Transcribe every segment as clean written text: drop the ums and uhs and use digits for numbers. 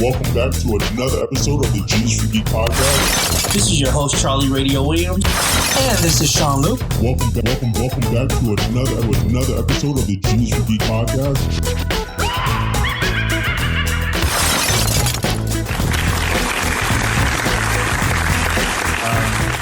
welcome back to another episode of the Geek Podcast. This is your host, Charlie Radio Williams. And this is Seanluc. Welcome back to another episode of the Geek Podcast.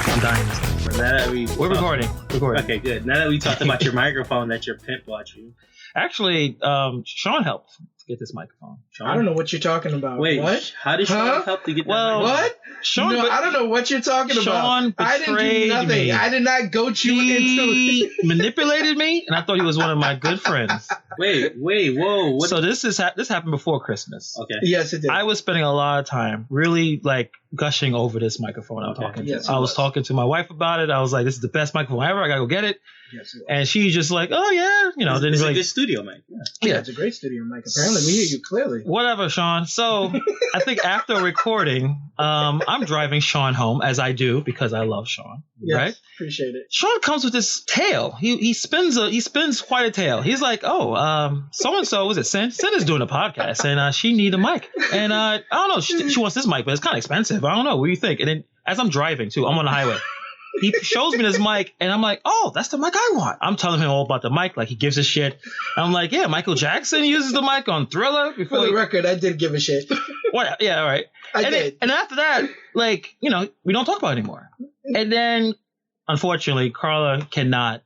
I'm dying. We're recording. Okay, good. Now that we talked about your microphone that your pimp bought you. Actually, Sean helped to get this microphone. Sean? I don't know what you're talking about. Wait, what? How did Sean help to get that microphone? What? Sean, no, I don't know what you're talking about. I didn't do nothing. Me. I did not goat you into it. Manipulated me, and I thought he was one of my good friends. Wait, whoa. What? So this happened before Christmas. Okay. Yes, it did. I was spending a lot of time really gushing over this microphone I'm talking to. Yes, I was talking to my wife about it. I was like, this is the best microphone ever. I gotta go get it. Yes, it was. And she's just like, oh yeah, It's a good studio mic. Yeah, it's a great studio mic. Apparently, we hear you clearly. Whatever, Sean. So I think after recording, I'm driving Sean home, as I do because I love Sean. Yes, right? Appreciate it. Sean comes with this tale. He spins quite a tale. He's like, oh, so and so was it Sin? Sin is doing a podcast, and she need a mic. And I don't know, she wants this mic, but it's kind of expensive. I don't know. What do you think? And then as I'm driving too, I'm on the highway. He shows me this mic, and I'm like, oh, that's the mic I want. I'm telling him all about the mic, like he gives a shit. I'm like, yeah, Michael Jackson uses the mic on Thriller. For the record, I did give a shit. What? Yeah, all right. I did. And after that, we don't talk about it anymore. And then, unfortunately, Carla cannot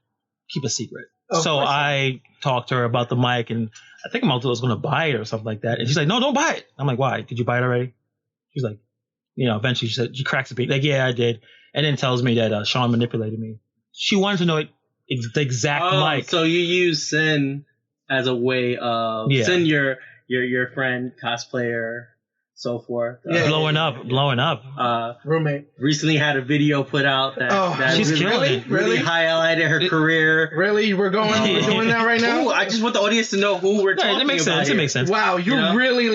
keep a secret. So I talked to her about the mic, and I think Malta was going to buy it or something like that. And she's like, no, don't buy it. I'm like, why? Did you buy it already? She's like, eventually she cracks a beat. Like, yeah, I did. And then tells me that Sean manipulated me. She wanted to know the exact mic. So you use Sin as a way of Sin, your friend, cosplayer, so forth. Blowing up. Roommate recently had a video put out that she's really highlighted her career. Really? We're doing that right now? Ooh, I just want the audience to know who we're talking about. It makes sense. Wow, you're really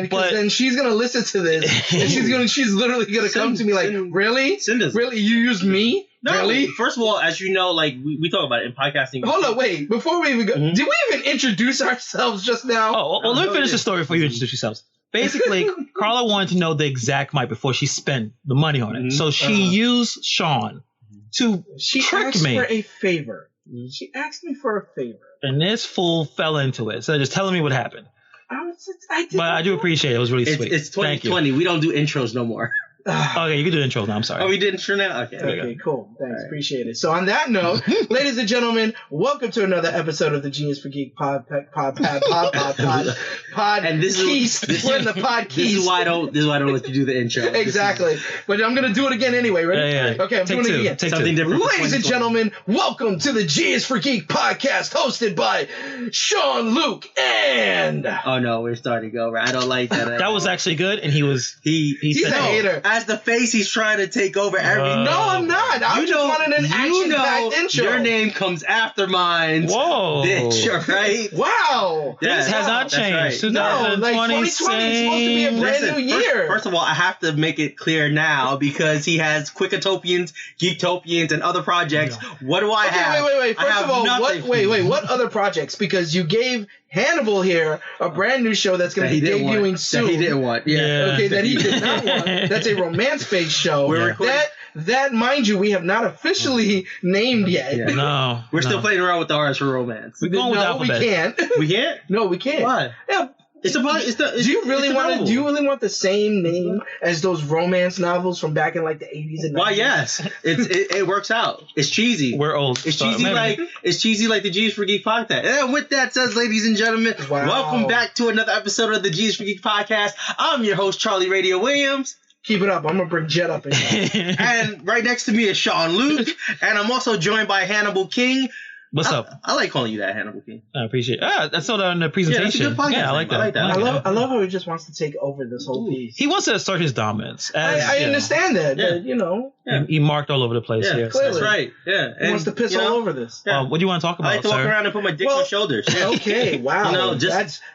because then she's going to listen to this and she's literally going to come to me like, really? Really? You used me? No, really? First of all, as you know, we talk about it in podcasting. Hold on, wait. Before we even go, did we even introduce ourselves just now? Oh, well, let me finish the story before you introduce yourselves. Basically, Carla wanted to know the exact mic before she spent the money on it. So she used Sean to trick me. She asked for a favor. She asked me for a favor. And this fool fell into it. So just telling me what happened. I do appreciate it. It was really sweet. It's 2020. We don't do intros no more. Okay, you can do the intro now. I'm sorry. Oh, we did intro now? Okay, cool. Thanks. Right. Appreciate it. So on that note, ladies and gentlemen, welcome to another episode of the Genius for Geek pod. And this we're in the pod keys. This is why I don't let you do the intro. Exactly. But I'm going to do it again anyway. Ready? Yeah. Okay, I'm doing it again. Something different. Ladies and gentlemen, welcome to the Genius for Geek podcast hosted by Seanluc and... Oh, no, we're starting over. I don't like that. That was actually good, and he's a hater. As the face, he's trying to take over everything. No, I'm not. I just wanted an action-packed intro. Your name comes after mine. Whoa. Bitch, right? Wow. This has not changed. Right. No, 2020 is supposed to be a brand new year. First of all, I have to make it clear now because he has Quickatopians, Geektopians, and other projects. What do I have? Wait. First of all, what other projects? Because you gave Hannibal here a brand new show that's going to be debuting soon. That he didn't want. Yeah. Okay, that he did not want. That's a romance-based show. That, mind you, we have not officially named yet. Yeah. No. We're still playing around with the R's for romance. We're going with the alphabet. We can't. We can't? No, we can't. Why? Yeah. Do you really want the same name as those romance novels from back in the 80s and 90s? Why, yes. It works out. It's cheesy. We're old. It's cheesy like the G's for Geek podcast. And with that said, ladies and gentlemen, welcome back to another episode of the G's for Geek podcast. I'm your host, Charlie Radio Williams. Keep it up. I'm going to bring Jet up in here. And right next to me is Seanluc. And I'm also joined by Hannibal King. What's up? I like calling you that, Hannibal King. I appreciate it. That's sort of in the presentation. Yeah, that's a good podcast. Yeah, I like that. I love how he just wants to take over this whole piece. He wants to assert his dominance. I understand that. Yeah. He marked all over the place here. Clearly. That's right. Yeah. He wants to piss all over this. Yeah. What do you want to talk about, I like to walk around and put my dick on shoulders. Yeah. Okay, wow.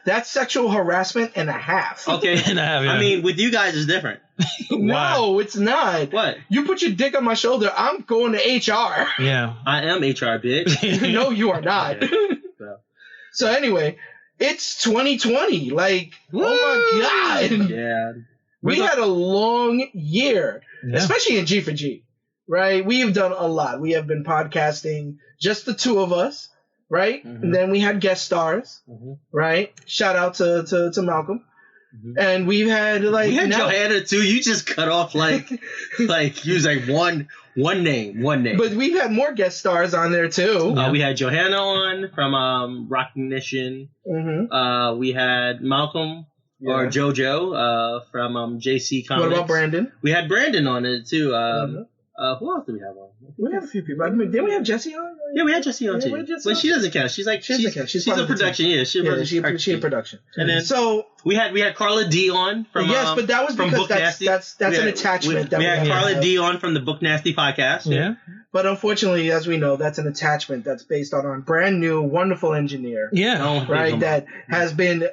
That's sexual harassment and a half. Okay. And a half, yeah. I mean, with you guys, it's different. No, it's not. What? You put your dick on my shoulder, I'm going to HR. Yeah. I am HR, bitch. No, you are not. So anyway, it's 2020. Like, woo! Oh my God. Yeah. We had a long year, especially in G for G, right? We have done a lot. We have been podcasting, just the two of us, right? Mm-hmm. And then we had guest stars, right? Shout out to Malcolm. Mm-hmm. And we've had we had Johanna too. You just cut off like you was like one name. But we've had more guest stars on there too. We had Johanna on from Recognition. Mm-hmm. We had Malcolm or JoJo from JC Comics. What about Brandon? We had Brandon on it too. Who else did we have on? We have a few people. I mean, didn't we have Jessie on? Yeah, we had Jessie on too. But she doesn't count. She's like she's a production. Yeah, she's a production. And then so we had Carla D on from but that was because that's an attachment. We had Carla D on from the Book Nasty podcast. Yeah. But unfortunately, as we know, that's an attachment that's based on our brand new wonderful engineer. Yeah. Right. That has been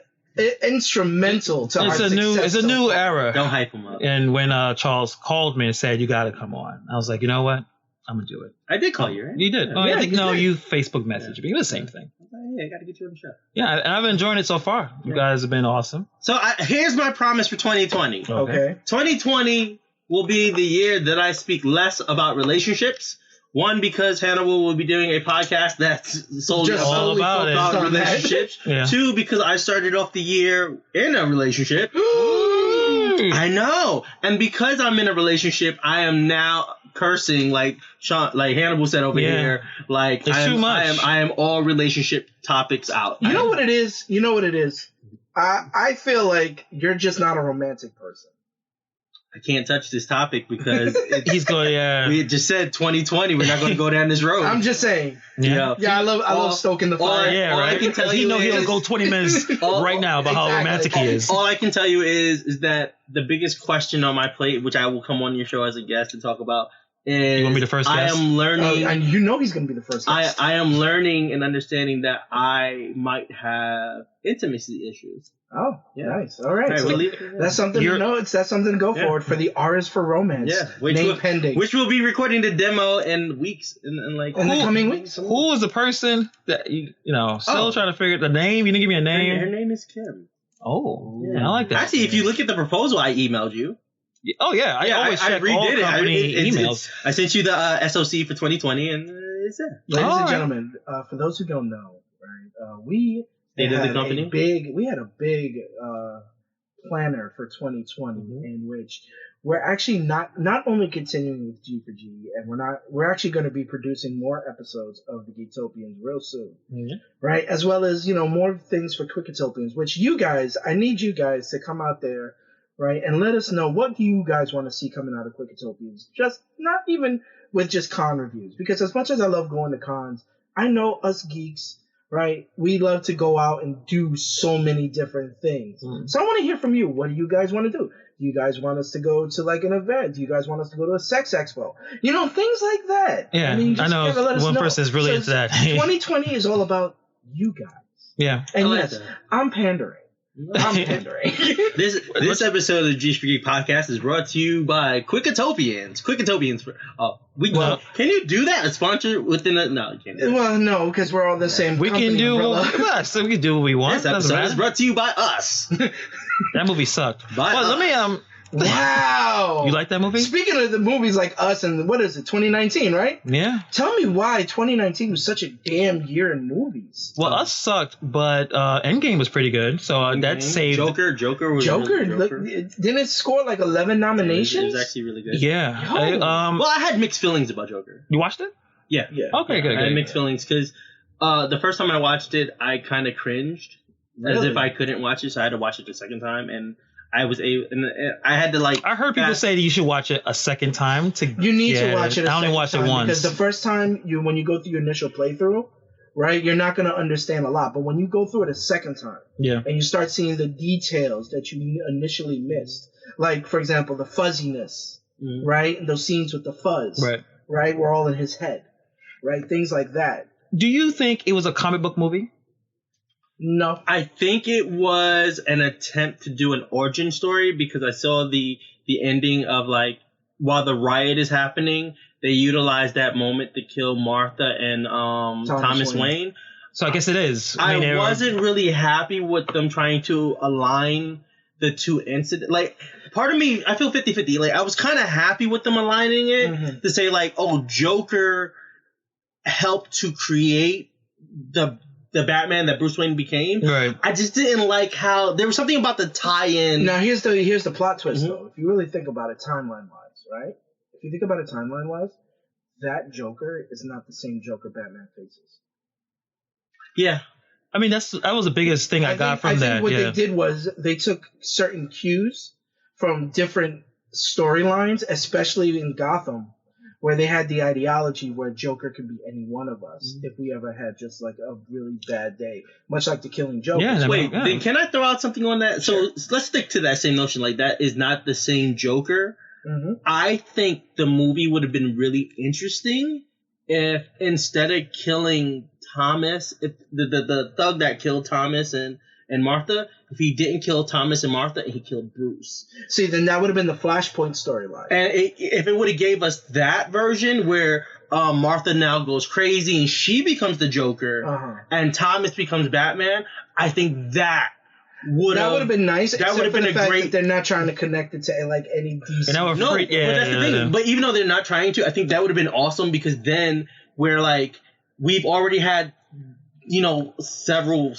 instrumental to our success. It's a new era. Don't hype him up. And when Charles called me and said, you got to come on, I was like, you know what? I'm going to do it. I did call you, right? You did. I think, you Facebook messaged me. It was the same thing. I got to get you on the show. Yeah, and I've been enjoying it so far. You guys have been awesome. So here's my promise for 2020. Okay. 2020 will be the year that I speak less about relationships. One, because Hannibal will be doing a podcast that's solely about relationships. Two, because I started off the year in a relationship. I know. And because I'm in a relationship, I am now cursing like Hannibal said over here. Like it's too much. I am all relationship topics out. You know what it is? I feel like you're just not a romantic person. I can't touch this topic because he's going. We just said 2020. We're not going to go down this road. I'm just saying. Yeah. I love stoking the fire. All I can tell you is he'll go 20 minutes right now about how romantic he is. All I can tell you is that the biggest question on my plate, which I will come on your show as a guest and talk about, is you want me the first guest? I am learning, and you know he's going to be the first guest. I am learning and understanding that I might have intimacy issues. Oh, yeah. Nice. All right. So we'll that's something to know. That's something to go forward for the R is for Romance. Yeah. Pending. Which we'll be recording the demo in weeks. In the coming weeks. Who was the person that, still trying to figure out the name? You didn't give me a name. Her name is Kim. Oh, yeah. I like that. Actually, if you look at the proposal I emailed you. Oh, yeah. I always check all company emails. I sent you the SOC for 2020, and it's there. Ladies and gentlemen, for those who don't know, right, we had a big planner for 2020 in which we're actually not only continuing with G for G, and we're actually going to be producing more episodes of the Geektopians real soon, right? As well as more things for Quickotopians, which I need you guys to come out there. Right, and let us know what do you guys want to see coming out of Quickotopians. Just not even with just con reviews, because as much as I love going to cons, I know us geeks, right? We love to go out and do so many different things. So I want to hear from you. What do you guys want to do? Do you guys want us to go to like an event? Do you guys want us to go to a sex expo? Things like that. Yeah, I know one person is really into that. 2020 is all about you guys. Yeah, and yes, I'm pandering. This episode of the Geeks for Geek podcast is brought to you by Quickotopians. Can you do that? A sponsor within no, you can't. Well, no, because we're all the same. We can do so we can do what we want. This episode is brought to you by us. That movie sucked. Let me Wow. You like that movie? Speaking of the movies like Us and what is it, 2019, right? Yeah. Tell me why 2019 was such a damn year in movies. Well, Us sucked, but Endgame was pretty good. So that saved Joker. Didn't it score like 11 nominations? It was actually really good. Yeah. I had mixed feelings about Joker. You watched it? Yeah. Okay, good. I had mixed feelings because the first time I watched it, I kind of cringed as if I couldn't watch it, so I had to watch it the second time, and I had to I heard people say that you should watch it a second time. You need to watch it. I only watched it once because the first time when you go through your initial playthrough, right, you're not going to understand a lot. But when you go through it a second time, and you start seeing the details that you initially missed, like for example the fuzziness, right, and those scenes with the fuzz, right, were all in his head, right, things like that. Do you think it was a comic book movie? No. I think it was an attempt to do an origin story because I saw the ending of while the riot is happening, they utilize that moment to kill Martha and Thomas Wayne. So I guess it is. I wasn't really happy with them trying to align the two incidents. Like, part of me, I feel 50-50. Like, I was kind of happy with them aligning it to say, like, oh, Joker helped to create the Batman that Bruce Wayne became. Right. I just didn't like how there was something about the tie-in. Now, here's the plot twist, though. If you really think about it timeline-wise, right? If you think about it timeline-wise, that Joker is not the same Joker Batman faces. Yeah. I mean, that was the biggest thing I got from that. I think what they did was they took certain cues from different storylines, especially in Gotham, where they had the ideology where Joker could be any one of us if we ever had just like a really bad day, much like the Killing Joke. Yeah, wait, then can I throw out something on that? Sure. So let's stick to that same notion. Like, that is not the same Joker. I think the movie would have been really interesting if instead of killing Thomas, if the thug that killed Thomas and Martha, if he didn't kill Thomas and Martha and he killed Bruce. See, then that would have been the Flashpoint storyline. And if it would have gave us that version where Martha now goes crazy and she becomes the Joker and Thomas becomes Batman, I think that would have been nice. That would have been a great. That they're not trying to connect it to like any DC. But that's the thing. But even though they're not trying to, I think that would have been awesome because then we're like, we've already had, you know, several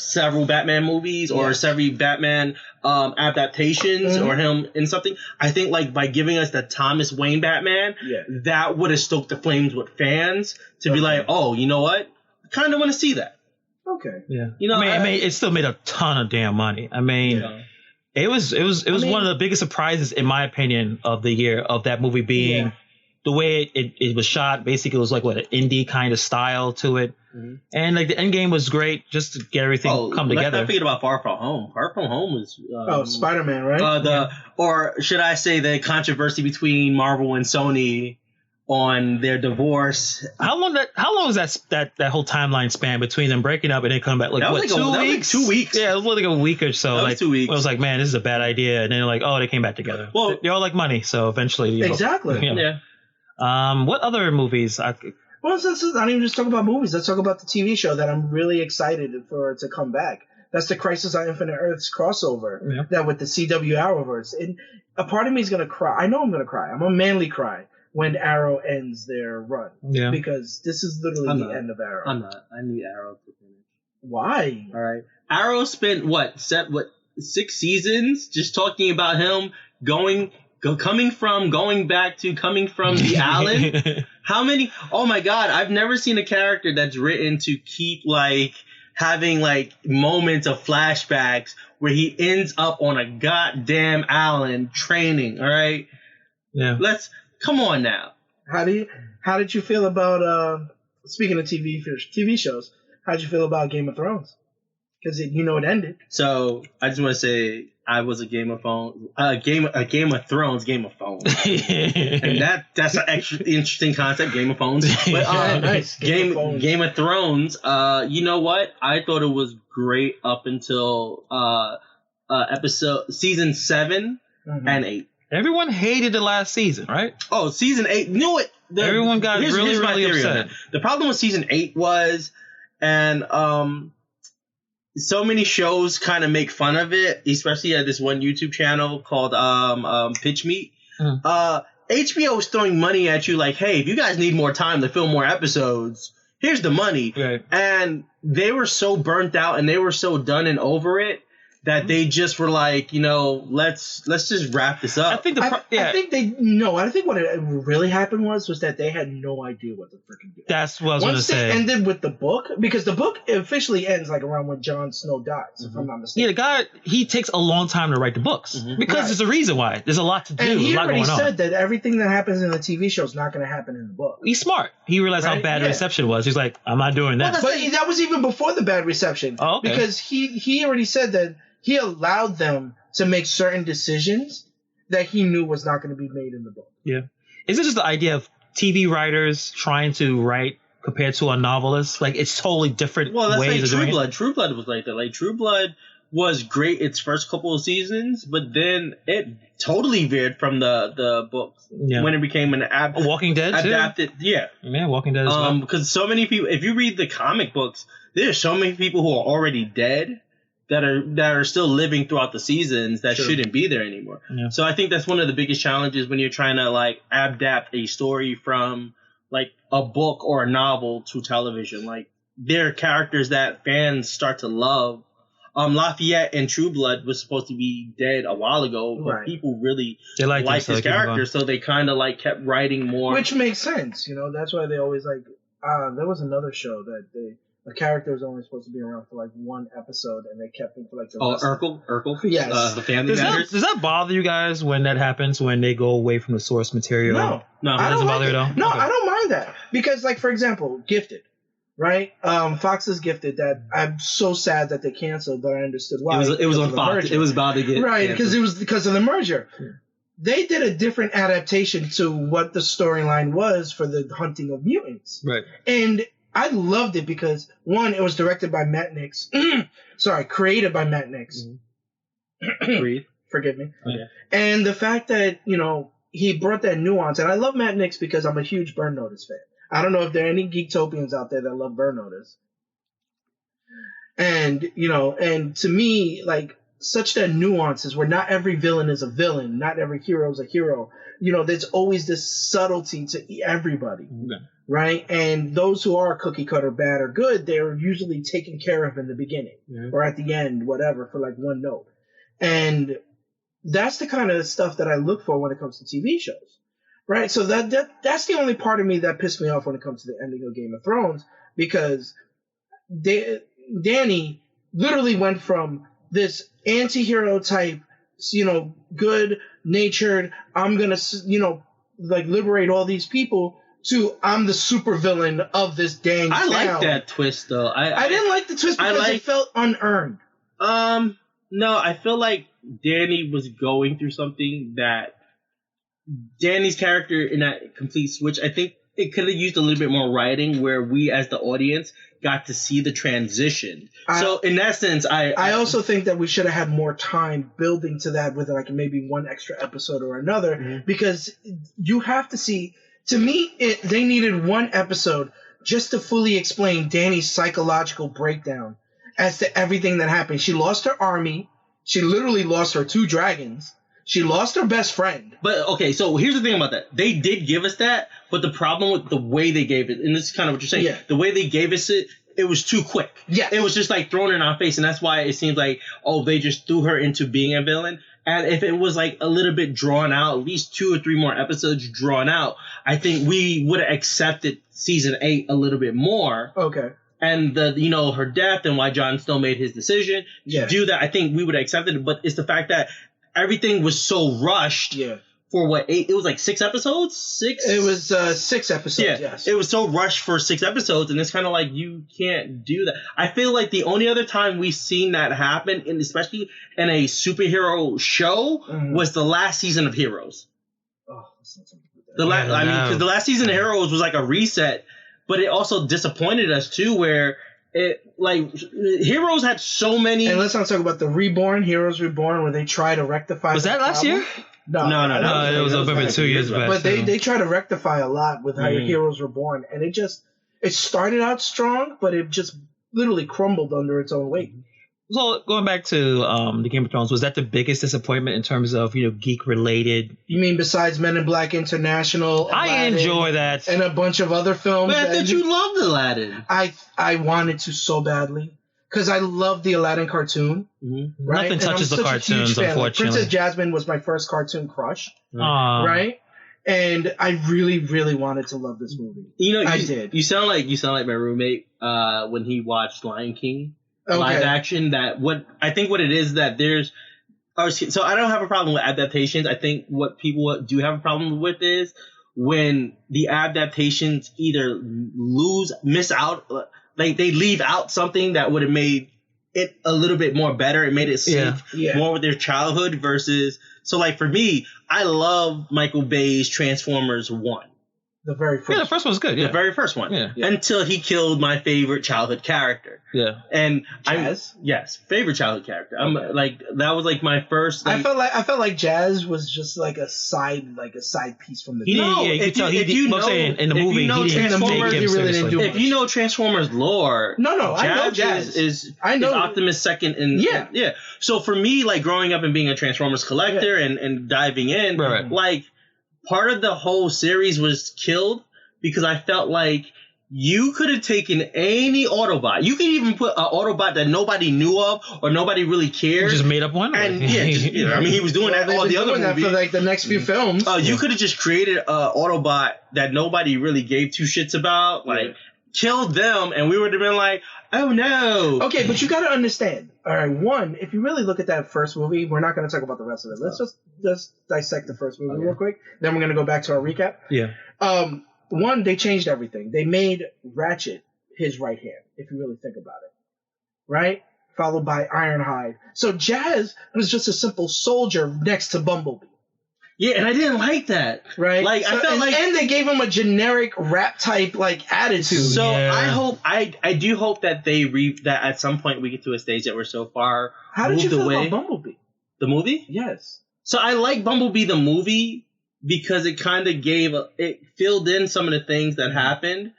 Batman movies or several Batman adaptations or him in something. I think like by giving us the Thomas Wayne Batman, that would have stoked the flames with fans to be like, oh, you know what? I kind of want to see that. Okay. Yeah. You know, I mean, it still made a ton of damn money. I mean, it was one of the biggest surprises, in my opinion, of the year, of that movie being the way it was shot. Basically, it was like an indie kind of style to it. And like the end game was great just to get everything come together. Let's not forget about Far From Home. Far From Home was Spider-Man, right? Or should I say the controversy between Marvel and Sony on their divorce. How long was that whole timeline span between them breaking up and then coming back? Like, what, 2 weeks? 2 weeks. Yeah, it was like a week or so. That was 2 weeks. I was like, man, this is a bad idea. And then they're like, oh, they came back together. Well, they all like money, so eventually. Exactly. Yeah. What other movies? Well, let's not even just talk about movies. Let's talk about the TV show that I'm really excited for it to come back. That's the Crisis on Infinite Earths crossover. That with the CW Arrowverse. And a part of me is going to cry. I know I'm going to cry. I'm going to manly cry when Arrow ends their run. Yeah. Because this is literally the end of Arrow. I'm not. I need Arrow to finish. Why? All right. Arrow spent 6 seasons just talking about him coming from the island. How many? Oh my God. I've never seen a character that's written to keep having moments of flashbacks where he ends up on a goddamn island training. All right. Yeah. Come on now. How did you feel about speaking of TV shows? How did you feel about Game of Thrones? Because it ended. So I just want to say I was a Game of Thrones Game of Phones, and that's an interesting concept, Game of Phones. But nice. Game of Thrones. You know what? I thought it was great up until season 7 and 8. Everyone hated the last season, right? Oh, season 8. Knew it. Everyone got really upset. The problem with season 8 was, and so many shows kind of make fun of it, especially at this one YouTube channel called Pitch Meet. HBO is throwing money at you like, hey, if you guys need more time to film more episodes, here's the money. Right. And they were so burnt out and they were so done and over it that they just were like, let's just wrap this up. I think what it really happened was that they had no idea what to freaking do. That's what I was going to say. Once they ended with the book, because the book officially ends around when Jon Snow dies, if I'm not mistaken. Yeah, the guy, he takes a long time to write the books because there's a reason why. There's a lot to do. And he already said on. that everything that happens in the TV show is not going to happen in the book. He's smart. He realized how bad the reception was. He's like, I'm not doing that. But that was even before the bad reception. Oh, okay. Because he already said that he allowed them to make certain decisions that he knew was not going to be made in the book. Yeah. Is it just the idea of TV writers trying to write compared to a novelist? It's totally different ways of doing it. Well, that's True Blood. True Blood was like that. True Blood was great its first couple of seasons, but then it totally veered from the books when it became an Walking Dead adapted. Too? Yeah, Walking Dead as well. Because so many people, if you read the comic books, there's so many people who are already dead that are still living throughout the seasons that shouldn't be there anymore. Yeah. So I think that's one of the biggest challenges when you're trying to like adapt a story from like a book or a novel to television. Like there are characters that fans start to love. Lafayette in True Blood was supposed to be dead a while ago, but people really liked his character, so they kind of like kept writing more. Which makes sense, you know. That's why they always like. There was another show that the character was only supposed to be around for like one episode, and they kept him for like the rest. Urkel? Yes. The Family Matters? Does that bother you guys when that happens, when they go away from the source material? No. It doesn't bother you at all? No, okay. I don't mind that. Because, like, for example, Gifted, right? Fox's Gifted, that I'm so sad that they canceled, but I understood why. It was on Fox. It was about to get right, because it was because of the merger. Yeah. They did a different adaptation to what the storyline was for the Hunting of Mutants. Right. And I loved it because, one, it was directed by Matt Nix. Created by Matt Nix. Breathe. Forgive me. Okay. And the fact that, you know, he brought that nuance. And I love Matt Nix because I'm a huge Burn Notice fan. I don't know if there are any Geektopians out there that love Burn Notice. And, you know, and to me, like, such that nuances where not every villain is a villain, not every hero is a hero. You know, there's always this subtlety to everybody. Okay. Right? And those who are cookie cutter bad or good, they're usually taken care of in the beginning or at the end, whatever, for like one note. And that's the kind of stuff that I look for when it comes to TV shows. Right? So that's the only part of me that pissed me off when it comes to the ending of Game of Thrones, because Dany literally went from this anti-hero type, you know, good natured, I'm going to, you know, like liberate all these people, to I'm the supervillain of this dang town. I like that twist though. I didn't like the twist because it felt unearned. No, I feel like Dany was going through something that Dany's character in that complete switch, I think it could have used a little bit more writing where we as the audience got to see the transition. So in that sense, I also think that we should have had more time building to that with like maybe one extra episode or another, because you have to see. To me, they needed one episode just to fully explain Dany's psychological breakdown as to everything that happened. She lost her army. She literally lost her 2 dragons. She lost her best friend. But, okay, so here's the thing about that. They did give us that, but the problem with the way they gave it, and this is kind of what you're saying, the way they gave us it was too quick. Yeah. It was just like thrown in our face, and that's why it seems like, they just threw her into being a villain. And if it was like a little bit drawn out, at least 2 or 3 more episodes drawn out, I think we would have accepted season 8 a little bit more. Okay. And her death and why Jon Snow made his decision to do that, I think we would have accepted it. But it's the fact that everything was so rushed. Yeah. For what, 8? It was like 6 episodes? 6? It was 6 episodes, yes. It was so rushed for 6 episodes, and it's kind of like, you can't do that. I feel like the only other time we've seen that happen, and especially in a superhero show, was the last season of Heroes. Oh, that's not something like that. Because the last season of Heroes was like a reset, but it also disappointed us too, where Heroes had so many. And let's not talk about the Heroes Reborn, where they try to rectify. Was that last year? No. It was over 2 years back. But they try to rectify a lot with how Heroes Reborn, and it started out strong, but it just literally crumbled under its own weight. So going back to the Game of Thrones, was that the biggest disappointment in terms of geek related? You mean besides Men in Black International? Aladdin, I enjoy that, and a bunch of other films. But I thought you loved Aladdin. I wanted to so badly. Because I love the Aladdin cartoon. Mm-hmm. Right? Nothing touches the cartoons, unfortunately. Like, Princess Jasmine was my first cartoon crush. Right? And I really, really wanted to love this movie. I did. You sound like my roommate when he watched Lion King live action. I think what it is that there's... So I don't have a problem with adaptations. I think what people do have a problem with is when the adaptations either miss out... Like, they leave out something that would have made it a little bit more better. It made it sync more with their childhood versus... So, like, for me, I love Michael Bay's Transformers 1. The very first. Yeah, the first one was good. Yeah. The very first one. Yeah. Until he killed my favorite childhood character. Yeah. And Jazz? Yes, favorite childhood character. I'm like that was like my first. Like, I felt like Jazz was just like a side piece from the. In the movie, you know he didn't take him seriously. If you know Transformers lore, no, I know Jazz is Optimus second in yeah. So for me, like growing up and being a Transformers collector and diving in, like part of the whole series was killed because I felt like you could have taken any Autobot. You could even put an Autobot that nobody knew of or nobody really cared. Just made up one. And I mean, he was doing that all the other movies for like the next few films. You could have just created an Autobot that nobody really gave two shits about, like killed them, and we would have been like, oh no. Okay, but you got to understand. All right, one, if you really look at that first movie, we're not going to talk about the rest of it. Let's just dissect the first movie real quick. Then we're going to go back to our recap. Yeah. One, they changed everything. They made Ratchet his right hand, if you really think about it. Right? Followed by Ironhide. So Jazz was just a simple soldier next to Bumblebee. Yeah, and I didn't like that. Right? Like, I felt like... And they gave him a generic rap type, like, attitude. So I do hope that that at some point we get to a stage that we're so far How did you feel about Bumblebee? The movie? Yes. So I like Bumblebee the movie because it kind of it filled in some of the things that happened.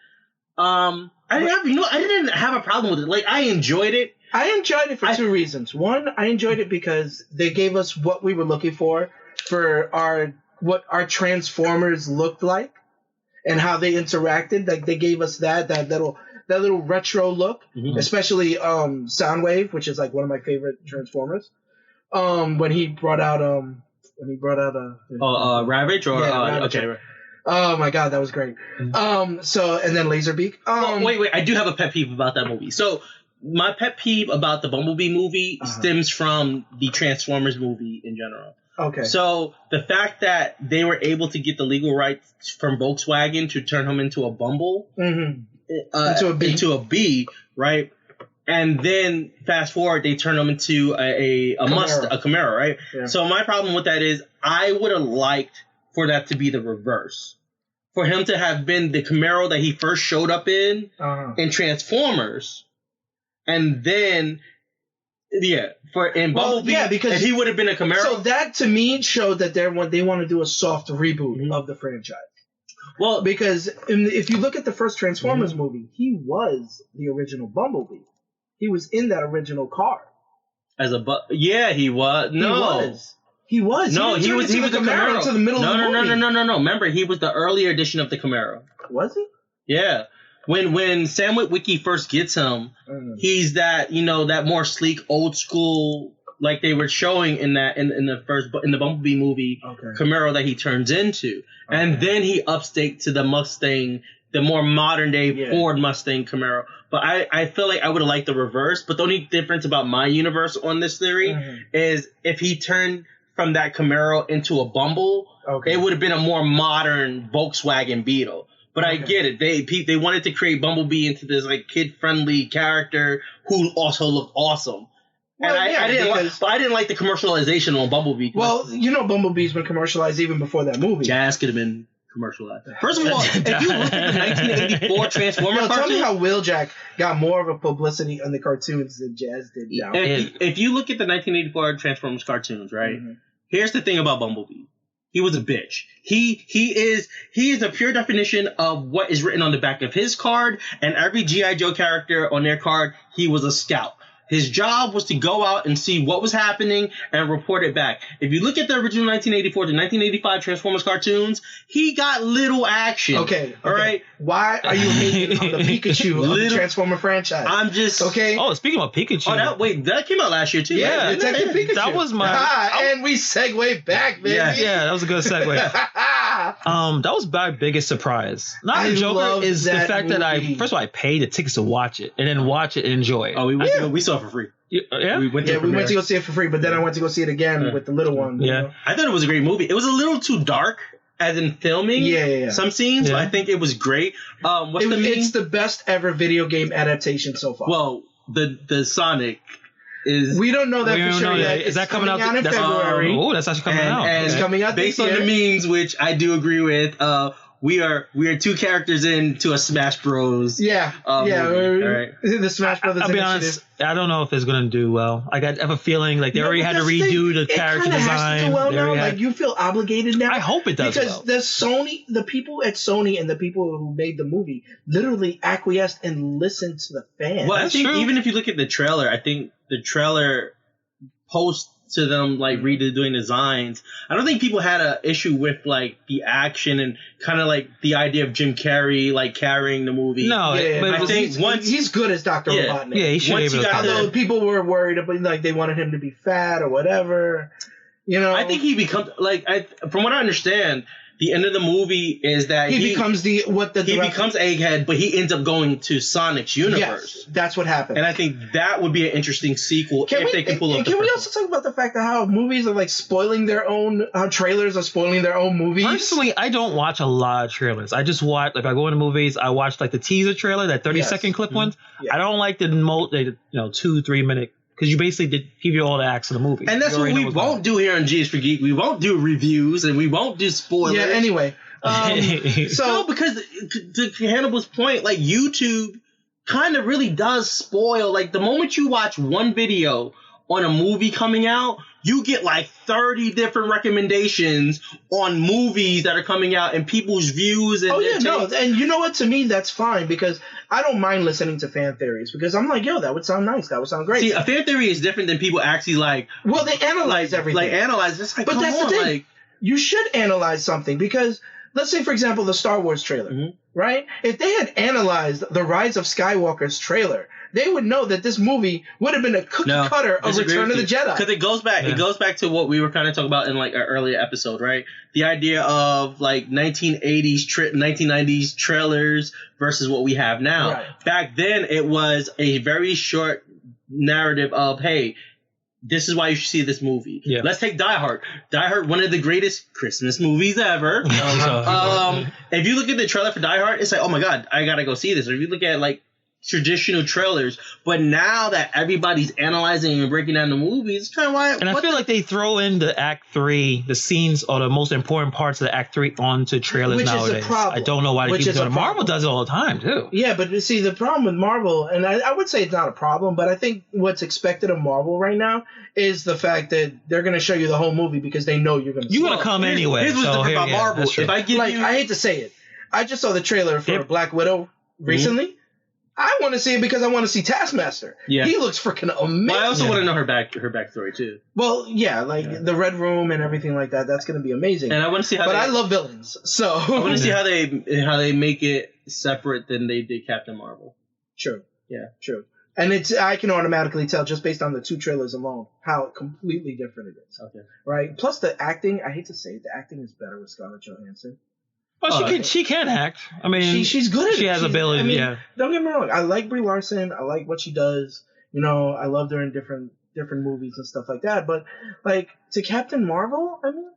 I didn't have a problem with it. Like, I enjoyed it. I enjoyed it for two reasons. One, I enjoyed it because they gave us what we were looking for what our Transformers looked like and how they interacted. Like, they gave us that little retro look, especially Soundwave, which is like one of my favorite Transformers. When he brought out Ravage or Ravage. Okay. Oh my god, that was great. And then Laserbeak. Wait, I do have a pet peeve about that movie. So my pet peeve about the Bumblebee movie stems from the Transformers movie in general. Okay. So the fact that they were able to get the legal rights from Volkswagen to turn him into a Bumble, into a B, right? And then fast forward, they turn him into a Camaro, right? Yeah. So my problem with that is I would have liked for that to be the reverse. For him to have been the Camaro that he first showed up in Transformers. And then, Bumblebee, because he would have been a Camaro. So that to me showed that they want to do a soft reboot of the franchise. Well, because if you look at the first Transformers movie, he was the original Bumblebee. He was in that original car. He was. No. He was. No, he was the Camaro. Into the middle of the movie. No. Remember, he was the earlier edition of the Camaro. Was he? Yeah. When Sam Witwicky first gets him, he's that more sleek, old school, like they were showing in the Bumblebee movie, Camaro that he turns into, and then he upstaked to the Mustang, the more modern day Ford Mustang Camaro. But I feel like I would have liked the reverse. But the only difference about my universe on this theory is if he turned from that Camaro into a Bumble, it would have been a more modern Volkswagen Beetle. But I get it. They wanted to create Bumblebee into this like kid-friendly character who also looked awesome. Well, and I didn't like the commercialization on Bumblebee. Well, Bumblebee's been commercialized even before that movie. Jazz could have been commercialized. First of all, if you look at the 1984 Transformers cartoon, tell me how Wheeljack got more of a publicity on the cartoons than Jazz did. If you look at the 1984 Transformers cartoons, right? Here's the thing about Bumblebee. He was a bitch. He is a pure definition of what is written on the back of his card, and every G.I. Joe character on their card, he was a scout. His job was to go out and see what was happening and report it back. If you look at the original 1984 to 1985 Transformers cartoons, he got little action. Okay. All right. Why are you hating on the Pikachu of the Transformer franchise? I'm just... Okay. Oh, speaking of Pikachu. That came out last year, too. Yeah, Detective Pikachu. That was my... and we segue back, baby. Yeah, that was a good segue. That was my biggest surprise. Not a Joker is the fact that first of all, I paid the tickets to watch it and then watch it and enjoy it. Oh, we saw it for free. Yeah, we went to go see it for free, but then I went to go see it again with the little one. Yeah, I thought it was a great movie. It was a little too dark, as in filming. Yeah. Some scenes, but I think it was great. It's the best ever video game adaptation so far. Well, the Sonic is. We don't know that for sure yet. Is that coming out in February? That's actually coming out. And it's coming out based on the memes, which I do agree with. we are 2 characters into a Smash Bros. Movie. All right. The Smash Brothers. I'll be honest. I don't know if it's gonna do well. Like, I have a feeling like they already had to redo the character design. Has to do well now. Like, you feel obligated now. I hope it does because the people at Sony and the people who made the movie literally acquiesced and listened to the fans. Well, I think even if you look at the trailer, I think the trailer post to them like redoing designs. I don't think people had an issue with like the action and kind of like the idea of Jim Carrey like carrying the movie. No, but I think he's good as Dr. Robotnik. Yeah, he should be able to. Although people were worried about like they wanted him to be fat or whatever. You know, I think he becomes like from what I understand. The end of the movie is that he becomes Egghead, but he ends up going to Sonic's universe. Yes, that's what happened. And I think that would be an interesting sequel if they can pull off. Can we also talk about the fact that how movies are like spoiling their own, how trailers are spoiling their own movies? Personally, I don't watch a lot of trailers. I just watch, if I go into movies, I watch like the teaser trailer, that 30-second clip ones. Yeah. I don't like the 2-3 minute. Because you basically give you all the acts of the movie. And that's what we won't do here on Geeks for Geek. We won't do reviews and we won't do spoilers. Yeah, anyway. No, because to Hannibal's point, like YouTube kind of really does spoil. Like the moment you watch one video on a movie coming out, you get like 30 different recommendations on movies that are coming out and people's views. And and you know what? To me, that's fine because I don't mind listening to fan theories because I'm like, yo, that would sound nice. That would sound great. See, a fan theory is different than people actually like. Well, they analyze everything. Like analyze. It's like, but that's the thing. Like, you should analyze something because let's say, for example, the Star Wars trailer, right? If they had analyzed the Rise of Skywalker's trailer, they would know that this movie would have been a cookie cutter of Return of the Jedi. Because it goes back. Yeah. It goes back to what we were kind of talking about in like an earlier episode, right? The idea of like 1990s trailers versus what we have now. Right. Back then, it was a very short narrative of, hey, this is why you should see this movie. Yeah. Let's take Die Hard. Die Hard, one of the greatest Christmas movies ever. If you look at the trailer for Die Hard, it's like, oh my God, I gotta go see this. Or if you look at like traditional trailers, but now that everybody's analyzing and breaking down the movies, it's kind of why. And I feel like they throw in the Act 3, the scenes or the most important parts of the Act 3 onto trailers nowadays. Is a problem. I don't know why they keep doing it. Marvel does it all the time too. Yeah, but see, the problem with Marvel, and I would say it's not a problem, but I think what's expected of Marvel right now is the fact that they're going to show you the whole movie because they know you're going to. You're going to come anyway. Here's what's different about Marvel. If I give I hate to say it, I just saw the trailer for Black Widow recently. I want to see it because I want to see Taskmaster. Yeah. He looks freaking amazing. Well, I also want to know her backstory too. Well, yeah, the Red Room and everything like that. That's going to be amazing. And I want to see how. But I love villains, so I want to see how they make it separate than they did Captain Marvel. True. Yeah. True. And I can automatically tell just based on the 2 trailers alone how completely different it is. Okay. Right. Plus the acting. I hate to say it, the acting is better with Scarlett Johansson. Well, she can act. I mean, she's good at it. She has ability. I mean, don't get me wrong. I like Brie Larson. I like what she does. You know, I loved her in different movies and stuff like that. But like to Captain Marvel, I mean,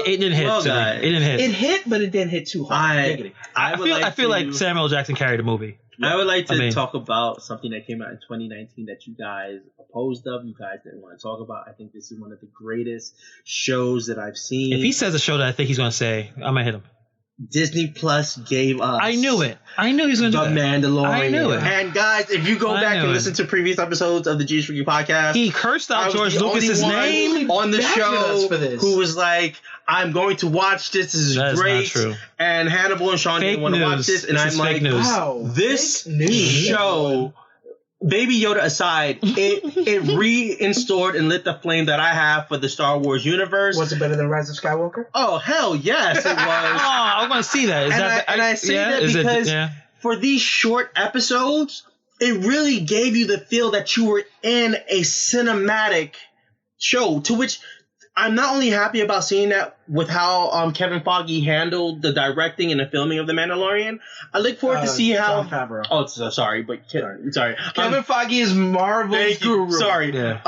it didn't hit. It didn't hit. It hit, but it didn't hit too hard. I feel like Samuel Jackson carried the movie. I would like to talk about something that came out in 2019 that you guys opposed of. You guys didn't want to talk about. I think this is one of the greatest shows that I've seen. If he says a show that I think he's going to say, I'm going to hit him. Disney Plus gave us. I knew it. I knew he was going to do that. The Mandalorian. I knew it. And guys, if you go back and listen to previous episodes of the Geeks podcast, he cursed out George Lucas's name on the show who was like, I'm going to watch this. This is great. Not true. And Hannibal and Sean didn't want to watch this. And I'm like, wow, this show, Baby Yoda aside, it reinstored and lit the flame that I have for the Star Wars universe. Was it better than Rise of Skywalker? Oh, hell yes, it was. I want to see that. I say that because for these short episodes, it really gave you the feel that you were in a cinematic show, to which I'm not only happy about seeing that with how Kevin Feige handled the directing and the filming of The Mandalorian. I look forward to see how. John Favreau. Oh, sorry, but sorry. Kevin Feige is Marvel's guru. Sorry. Yeah.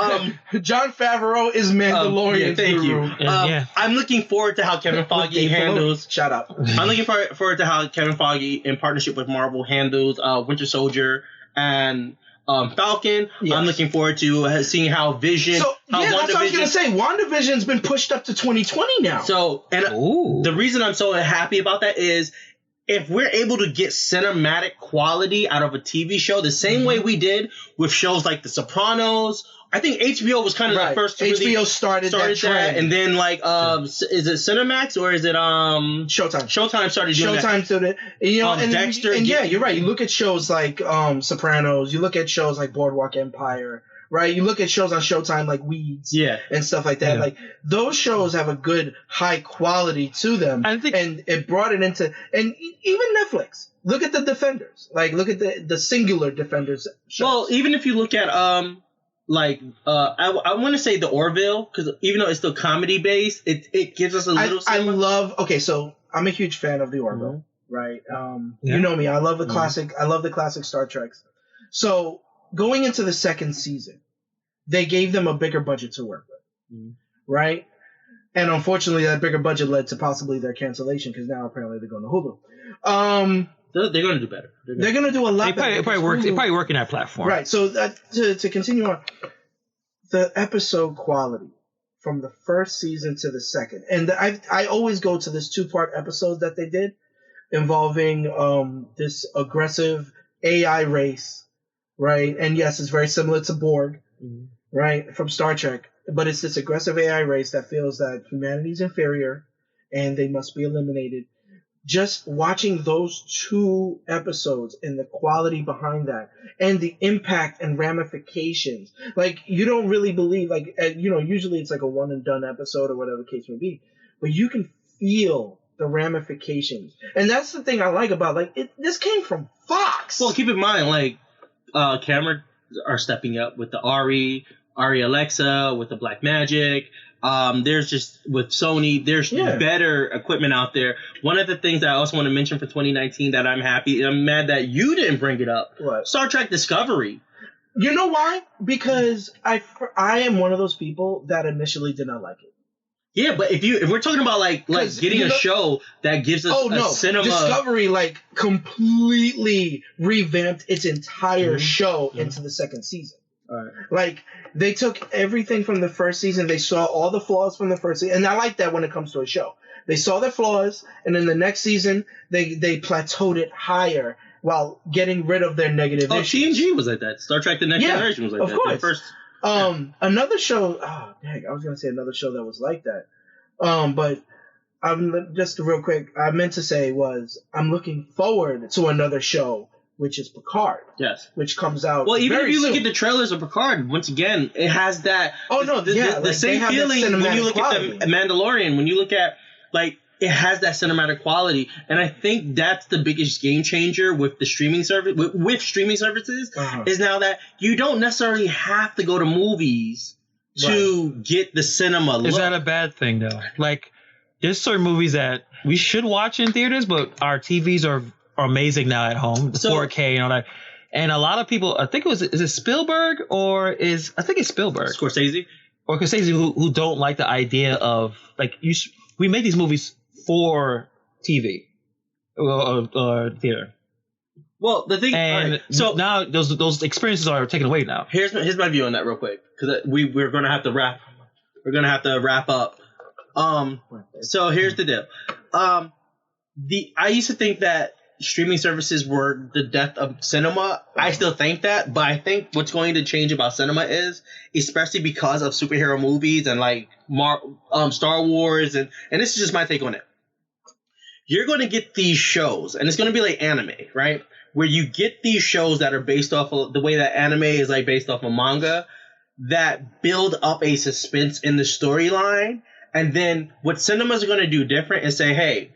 John Favreau is Mandalorian's guru. You. I'm looking forward to how Kevin Feige handles. Shut up. I'm looking forward to how Kevin Feige, in partnership with Marvel, handles Winter Soldier and Falcon. Yes. I'm looking forward to seeing how Vision. So that's what I was gonna say. WandaVision's been pushed up to 2020 now. So the reason I'm so happy about that is if we're able to get cinematic quality out of a TV show the same way we did with shows like The Sopranos. I think HBO was kind of the first to really HBO started that, and then is it Cinemax or is it Showtime? Showtime started doing that. Showtime started, and Dexter, and you're right. You look at shows like Sopranos. You look at shows like Boardwalk Empire. Right, you look at shows on Showtime like Weeds, and stuff like that. Yeah. Like those shows have a good high quality to them, and it brought it into, and even Netflix. Look at the Defenders, look at the singular Defenders shows. Well, even if you look at I want to say the Orville, because even though it's still comedy based, it gives us a little. So I'm a huge fan of the Orville, right? You know me, I love the classic. I love the classic Star Treks. So. Going into the second season, they gave them a bigger budget to work with, right? And unfortunately, that bigger budget led to possibly their cancellation because now apparently they're going to Hulu. They're going to do better. They're going to do a lot better. They probably work in that platform. Right. So to continue on, the episode quality from the first season to the second, and I always go to this 2-part episode that they did involving this aggressive AI race. Right, and yes, it's very similar to Borg, right, from Star Trek. But it's this aggressive AI race that feels that humanity's inferior and they must be eliminated. Just watching those 2 episodes and the quality behind that and the impact and ramifications, you don't really believe, usually it's like a one and done episode or whatever the case may be, but you can feel the ramifications, and that's the thing I like about this came from Fox. Well, keep in mind, cameras are stepping up with the Ari Alexa, with the Black Magic. There's just with Sony, there's better equipment out there. One of the things that I also want to mention for 2019 that I'm mad that you didn't bring it up. What? Star Trek Discovery. You know why? Because I am one of those people that initially did not like it. Yeah, but if we're talking about getting a show that gives us cinema. Discovery completely revamped its entire show into the second season. All right. They took everything from the first season. They saw all the flaws from the first season, and I like that when it comes to a show. They saw the flaws, and in the next season they plateaued it higher while getting rid of their negative issues. TNG was like that. Star Trek: The Next Generation was like that. Of course. Another show. Oh, dang! I was gonna say another show that was like that. But I'm just real quick. I meant to say I'm looking forward to another show, which is Picard. Yes. Which comes out. Well, even if you soon. Look at the trailers of Picard, once again, it has that. Oh no! The same feeling when you look quality. at the Mandalorian. When you look at it has that cinematic quality, and I think that's the biggest game changer with the streaming service. With streaming services, is now that you don't necessarily have to go to movies to get the cinema look. Is that a bad thing though? There's certain movies that we should watch in theaters, but our TVs are amazing now at home, 4K and all that. And a lot of people, I think is it Spielberg I think it's Spielberg. Scorsese, who don't like the idea of we made these movies for TV or theater. Well, the thing, and so now those experiences are taken away now. Here's my view on that real quick, because we're gonna have to wrap. We're gonna have to wrap up. So here's the deal. I used to think that streaming services were the death of cinema. I still think that, but I think what's going to change about cinema is, especially because of superhero movies and Star Wars, and this is just my take on it. You're going to get these shows, and it's going to be like anime, right? Where you get these shows that are based off of the way that anime is based off of manga, that build up a suspense in the storyline. And then what cinemas are going to do different is say, hey,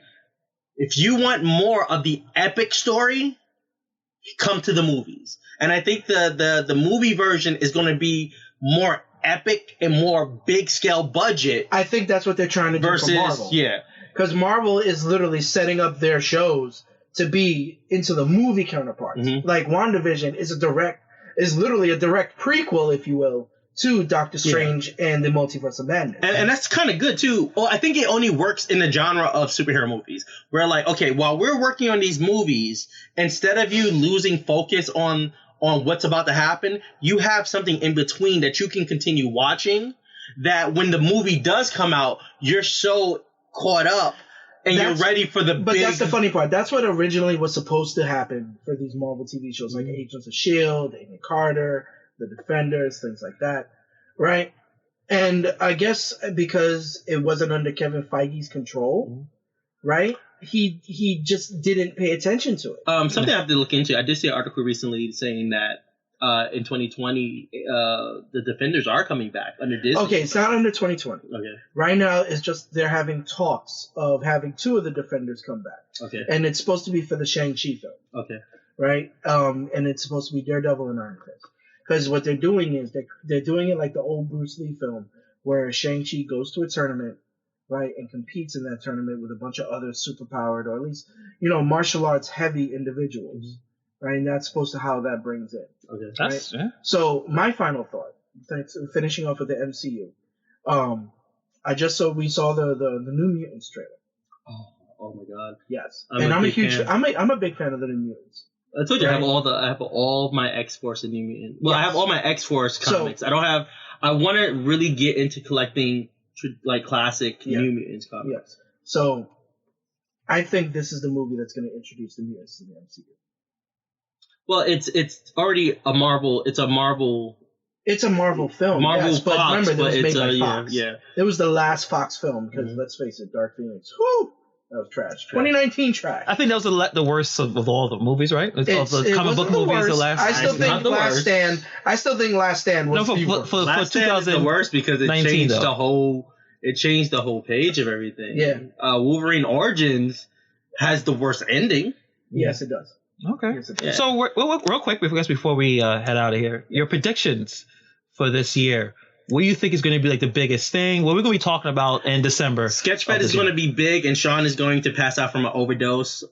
if you want more of the epic story, come to the movies. And I think the movie version is going to be more epic and more big scale budget. I think that's what they're trying to do for Marvel. Yeah. Because Marvel is literally setting up their shows to be into the movie counterparts. Mm-hmm. Like WandaVision is literally a direct prequel, if you will, to Doctor Strange and the Multiverse of Madness. And that's kind of good too. Well, I think it only works in the genre of superhero movies, where okay, while we're working on these movies, instead of you losing focus on on what's about to happen, you have something in between that you can continue watching, that when the movie does come out, you're so caught up and you're ready for the But that's the funny part. That's what originally was supposed to happen for these Marvel TV shows, like Agents of S.H.I.E.L.D., Agent Carter, The Defenders, things like that, right? And I guess because it wasn't under Kevin Feige's control, right? He just didn't pay attention to it. Something I have to look into. I did see an article recently saying that in 2020, the Defenders are coming back under Disney. Okay, it's not under 2020. Okay. Right now, it's just they're having talks of having 2 of the Defenders come back. Okay. And it's supposed to be for the Shang-Chi film. Okay. Right? And it's supposed to be Daredevil and Iron Fist. Because what they're doing is they're doing it like the old Bruce Lee film, where Shang-Chi goes to a tournament, right, and competes in that tournament with a bunch of other superpowered, or at least, martial arts heavy individuals, right? And that's supposed to how that brings in. Okay. Right? Yeah. So my final thought, finishing off with the MCU, we saw the New Mutants trailer. Oh my God. Yes. I'm a big fan of the New Mutants. I told you right? I have all my X-Force and New Mutant. Well, yes. I have all my X-Force comics. I want to really get into collecting like classic New Mutants comics. Yes. So I think this is the movie that's going to introduce the mutants to the MCU. Well, it's already a Marvel. It's a Marvel. It's a Marvel film. Marvel yes, Fox, but remember, but it was made by Fox. Yeah. It was the last Fox film because let's face it, Dark Phoenix. Whoo! That was trash. 2019 trash. I think that was the worst of all the movies, right? Of the comic book movies, the last. I still think Last Stand. I still think Last Stand was for 2000 is the worst because it changed the whole. It changed the whole page of everything. Yeah. Wolverine Origins has the worst ending. Yes, it does. Okay. Yes, it does. So real quick, before we head out of here, your predictions for this year. What do you think is going to be like the biggest thing? What are we going to be talking about in December? Sketchpad is going to be big, and Sean is going to pass out from an overdose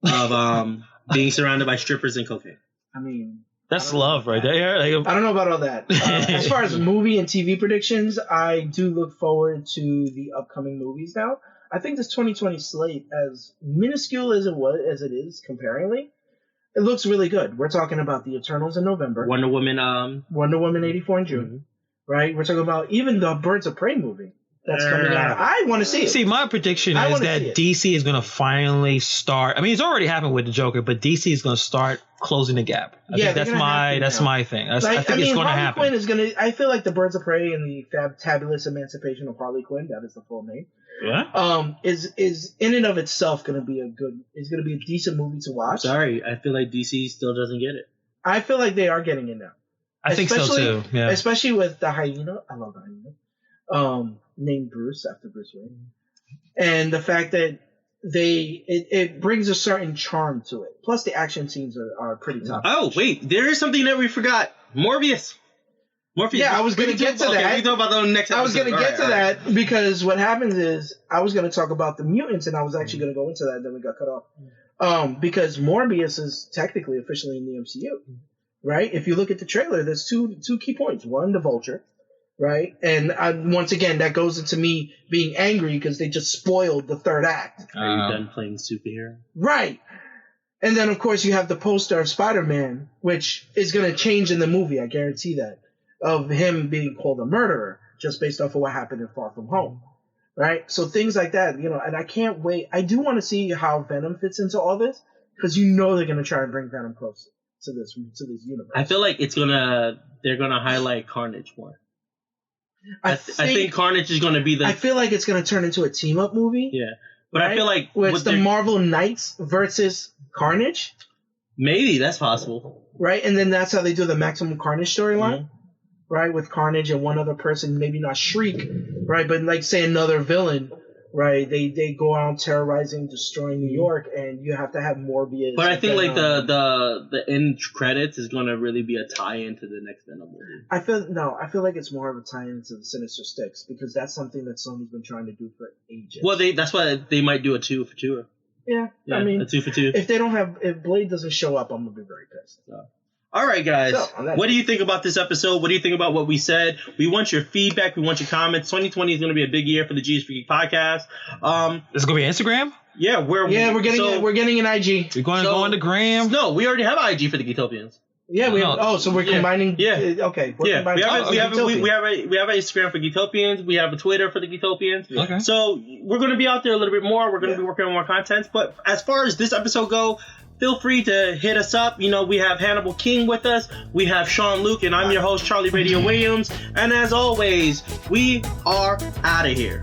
of being surrounded by strippers and cocaine. I mean, that's love right there. I don't know about all that. As far as movie and TV predictions, I do look forward to the upcoming movies now. I think this 2020 slate, as minuscule as it is comparingly, it looks really good. We're talking about the Eternals in November. Wonder Woman 84 in June. Mm-hmm. Right? We're talking about even the Birds of Prey movie that's coming out. I want to see it. See, my prediction is that DC is going to finally start. I mean, it's already happened with the Joker, but DC is going to start closing the gap. I think that's my thing. I think it's going to happen. Harley Quinn I feel like the Birds of Prey and the Fabulous Emancipation of Harley Quinn, that is the full name. Yeah. Is in and of itself going to be a decent movie to watch. Sorry, I feel like DC still doesn't get it. I feel like they are getting it now. I think so too. Yeah. Especially with the hyena. I love the hyena. Named Bruce after Bruce Wayne. And the fact that it brings a certain charm to it. Plus the action scenes are pretty top. Oh, wait, there is something that we forgot. Morbius. Yeah, I was going to get to that. Okay, we talk about that on the next episode. I was going to get to that because what happens is I was going to talk about the mutants and I was actually going to go into that and then we got cut off. Because Morbius is technically officially in the MCU. Right? If you look at the trailer, there's two key points. One, the Vulture, right? And once again, that goes into me being angry because they just spoiled the third act. Are you done playing superhero? Right. And then, of course, you have the poster of Spider-Man, which is going to change in the movie. I guarantee that. Of him being called a murderer just based off of what happened in Far From Home. Right? So things like that, and I can't wait. I do want to see how Venom fits into all this because they're going to try and bring Venom closer to this universe. I feel like they're gonna highlight Carnage more. I think Carnage is gonna be I feel like it's gonna turn into a team up movie. Yeah, but right? I feel like where it's the Marvel Knights versus Carnage. Maybe that's possible. Right, and then that's how they do the Maximum Carnage storyline. Right, with Carnage and one other person, maybe not Shriek, right, but like say another villain. Right, they go out terrorizing, destroying New York, and you have to have Morbius. But I think like the end credits is going to really be a tie-in to the next Venom movie. I feel like it's more of a tie-in to the Sinister Six because that's something that Sony's been trying to do for ages. Well, that's why they might do a 2 for 2. Yeah, I mean a 2 for 2. If Blade doesn't show up, I'm gonna be very pissed. So. All right, guys. What do you think about this episode? What do you think about what we said? We want your feedback. We want your comments. 2020 is going to be a big year for the Geeks Podcast. Is it going to be Instagram? Yeah, we're getting an IG. You're going to go on the gram? No, we already have IG for the Geektopians. Yeah, we have. So we're combining. Yeah. Okay. We have an Instagram for Geektopians. We have a Twitter for the Geektopians. Okay. So we're going to be out there a little bit more. We're going to be working on more content. But as far as this episode go, feel free to hit us up. You know, we have Hannibal King with us. We have Seanluc, and I'm your host, Charlie Radio Williams. And as always, we are out of here.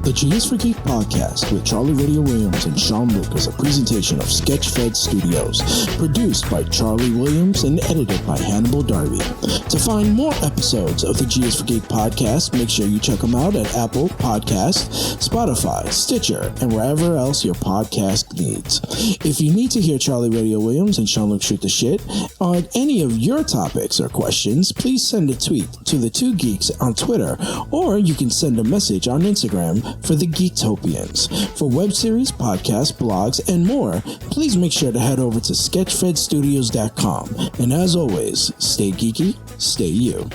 The Geeks for Geek Podcast with Charlie Radio Williams and Seanluc is a presentation of Sketchfed Studios, produced by Charlie Williams and edited by Hannibal Darby. To find more episodes of the Geeks for Geek Podcast, make sure you check them out at Apple Podcasts, Spotify, Stitcher, and wherever else your podcast needs. If you need to hear Charlie Radio Williams and Seanluc shoot the shit on any of your topics or questions, please send a tweet to the two geeks on Twitter, or you can send a message on Instagram for the Geektopians. For web series, podcasts, blogs, and more, please make sure to head over to sketchfedstudios.com. And as always, stay geeky, stay you.